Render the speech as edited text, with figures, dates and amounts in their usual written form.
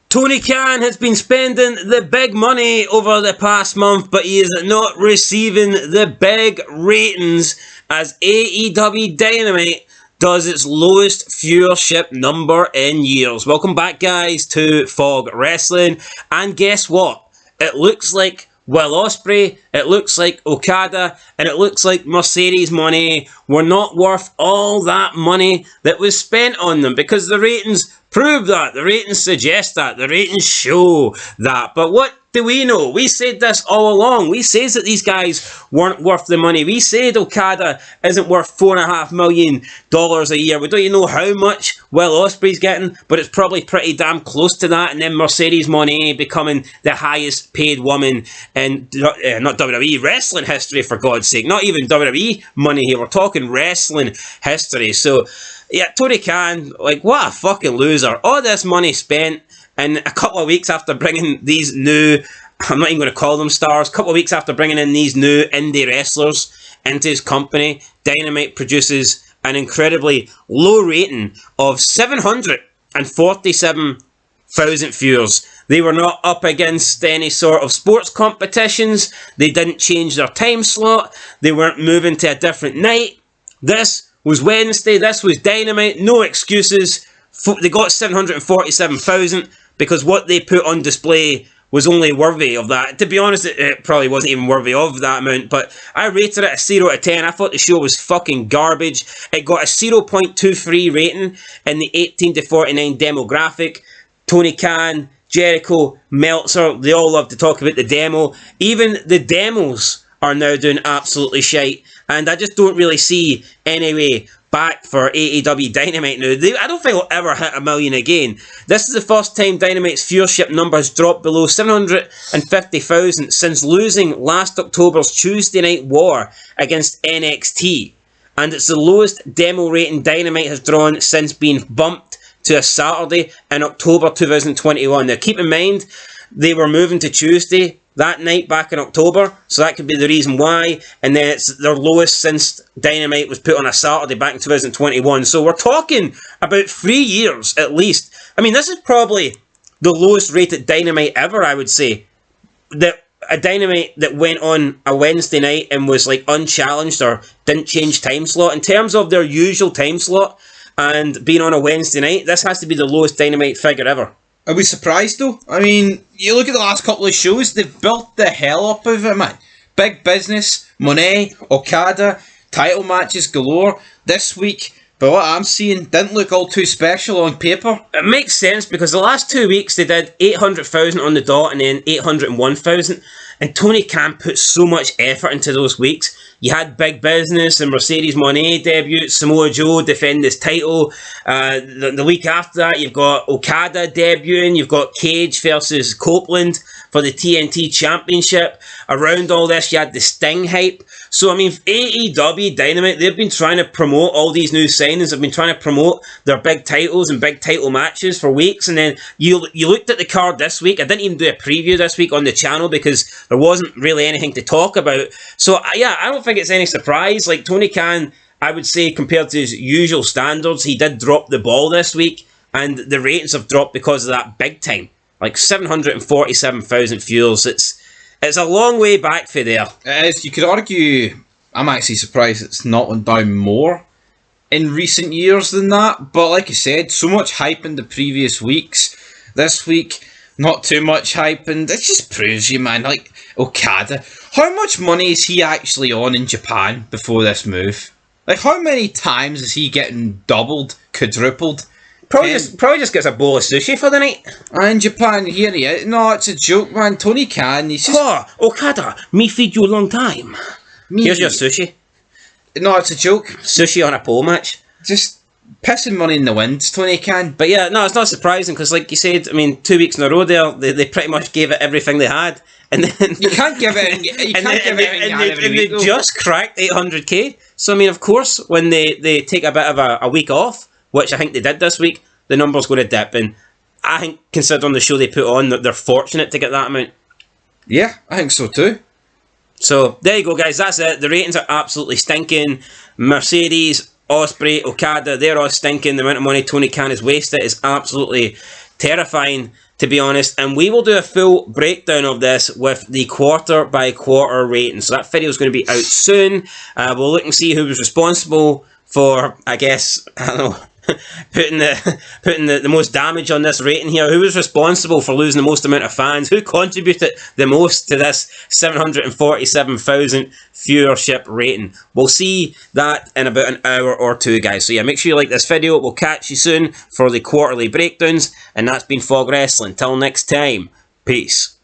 Tony Khan has been spending the big money over the past month, but he is not receiving the big ratings as AEW Dynamite does its lowest viewership number in years. Welcome back, guys, to Fog Wrestling. And guess what? It looks like Will Ospreay, it looks like Okada, and it looks like Mercedes Moné were not worth all that money that was spent on them, because the ratings prove that, the ratings suggest that, the ratings show that. But what do we know? We said this all along. We said that these guys weren't worth the money. We said Okada isn't worth $4.5 million a year. We don't even know how much Will Ospreay's getting, but it's probably pretty damn close to that. And then Mercedes Moné becoming the highest paid woman in, not WWE, wrestling history, for God's sake. Not even WWE money here. We're talking wrestling history. So, yeah, Tony Khan, like, what a fucking loser. All this money spent, and a couple of weeks after bringing these new, I'm not even going to call them stars, a couple of weeks after bringing in these new indie wrestlers into his company, Dynamite produces an incredibly low rating of 747,000 viewers. They were not up against any sort of sports competitions. They didn't change their time slot. They weren't moving to a different night. This was Wednesday. This was Dynamite. No excuses. They got 747,000 because what they put on display was only worthy of that. To be honest, it probably wasn't even worthy of that amount, but I rated it a 0 out of 10. I thought the show was fucking garbage. It got a 0.23 rating in the 18 to 49 demographic. Tony Khan, Jericho, Meltzer, they all love to talk about the demo. Even the demos are now doing absolutely shite, and I just don't really see any way back for AEW Dynamite now. I don't think they'll ever hit 1 million again. This is the first time Dynamite's viewership number has dropped below 750,000 since losing last October's Tuesday Night War against NXT. And it's the lowest demo rating Dynamite has drawn since being bumped to a Saturday in October 2021. Now keep in mind, they were moving to Tuesday that night back in October, so that could be the reason why. And then it's their lowest since Dynamite was put on a Saturday back in 2021. So we're talking about 3 years at least. I mean, this is probably the lowest rated Dynamite ever, I would say. A Dynamite that went on a Wednesday night and was like unchallenged or didn't change time slot. In terms of their usual time slot and being on a Wednesday night, this has to be the lowest Dynamite figure ever. Are we surprised though? I mean, you look at the last couple of shows, they've built the hell up of it, man. Big business, Moné, Okada, title matches galore. This week, but what I'm seeing, didn't look all too special on paper. It makes sense because the last 2 weeks they did 800,000 on the dot and then 801,000. And Tony Khan put so much effort into those weeks. You had Big Business and Mercedes Moné debut, Samoa Joe defend his title. The week after that, you've got Okada debuting. You've got Cage versus Copeland for the TNT Championship. Around all this, you had the Sting hype. So, I mean, AEW Dynamite, they've been trying to promote all these new signings. They've been trying to promote their big titles and big title matches for weeks. And then you looked at the card this week. I didn't even do a preview this week on the channel because there wasn't really anything to talk about. So, yeah, I don't think it's any surprise. Like, Tony Khan, I would say, compared to his usual standards, he did drop the ball this week. And the ratings have dropped because of that big time. Like, 747,000 viewers. It's a long way back for there. It is. You could argue, I'm actually surprised it's not went down more in recent years than that. But like you said, so much hype in the previous weeks. This week, not too much hype. And it just proves you, man, like Okada. How much money is he actually on in Japan before this move? Like, how many times is he getting doubled, quadrupled? Probably just gets a bowl of sushi for the night. In Japan, here he is. No, it's a joke, man. Tony Khan, he's just... Oh, Okada, me feed you a long time. Here's your sushi. No, it's a joke. Sushi on a pole match. Just pissing money in the wind, Tony Khan. But yeah, no, it's not surprising because, like you said, I mean, 2 weeks in a row there, they pretty much gave it everything they had. And then... You can't give it... They just cracked 800k. So, I mean, of course, when they take a bit of a week off, which I think they did this week, the number's going to dip. And I think, considering the show they put on, that they're fortunate to get that amount. Yeah, I think so too. So, there you go, guys. That's it. The ratings are absolutely stinking. Mercedes, Ospreay, Okada, they're all stinking. The amount of money Tony Khan has wasted is absolutely terrifying. to be honest, and we will do a full breakdown of this with the quarter by quarter rating. So that video is going to be out soon. We'll look and see who was responsible for, I guess, I don't know, putting the most damage on this rating here. Who was responsible for losing the most amount of fans? Who contributed the most to this 747,000 viewership rating? We'll see that in about an hour or two, guys. So yeah, make sure you like this video. We'll catch you soon for the quarterly breakdowns, and that's been Fog Wrestling. Till next time, peace.